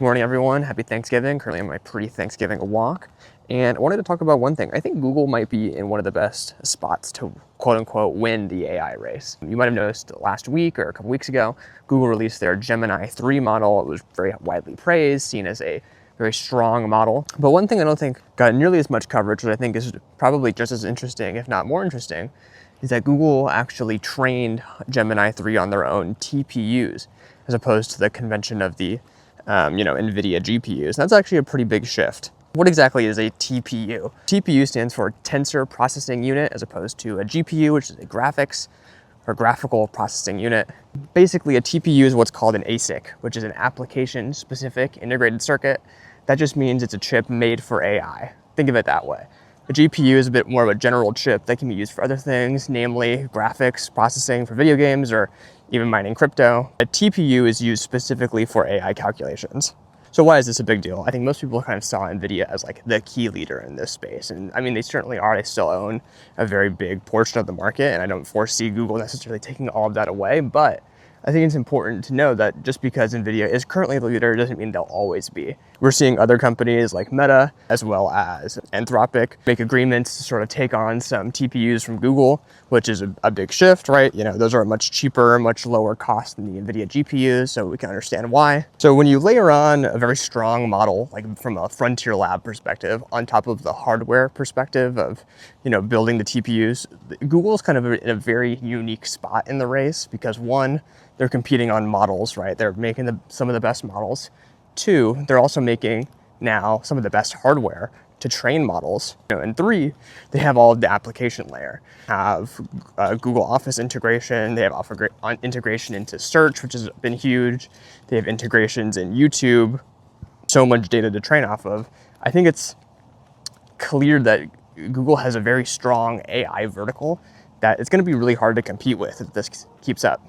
Good morning, everyone. Happy Thanksgiving. Currently on my pre-Thanksgiving walk. And I wanted to talk about one thing. I think Google might be in one of the best spots to quote unquote win the AI race. You might have noticed last week or a couple weeks ago, Google released their Gemini 3 model. It was very widely praised, seen as a very strong model. But one thing I don't think got nearly as much coverage, which I think is probably just as interesting, if not more interesting, is that Google actually trained Gemini 3 on their own TPUs, as opposed to the convention of the NVIDIA GPUs. And that's actually a pretty big shift. What exactly is a TPU? TPU stands for Tensor Processing Unit, as opposed to a GPU, which is a graphics or graphical processing unit. Basically, a TPU is what's called an ASIC, which is an application-specific integrated circuit. That just means it's a chip made for AI. Think of it that way. A GPU is a bit more of a general chip that can be used for other things, namely graphics processing for video games or even mining crypto. A TPU is used specifically for AI calculations. So why is this a big deal? I think most people kind of saw NVIDIA as like the key leader in this space. And I mean, they certainly are. They still own a very big portion of the market. And I don't foresee Google necessarily taking all of that away. But I think it's important to know that just because NVIDIA is currently the leader doesn't mean they'll always be. We're seeing other companies like Meta, as well as Anthropic, make agreements to sort of take on some TPUs from Google, which is a big shift, right? You know, those are much cheaper, much lower cost than the NVIDIA GPUs, so we can understand why. So when you layer on a very strong model, like from a frontier lab perspective, on top of the hardware perspective of, building the TPUs, Google's kind of in a very unique spot in the race because one, they're competing on models, right? They're making some of the best models. Two, they're also making now some of the best hardware to train models. And three, they have all of the application layer. Have Google Office integration. They have integration into search, which has been huge. They have integrations in YouTube. So much data to train off of. I think it's clear that Google has a very strong AI vertical that it's going to be really hard to compete with if this keeps up.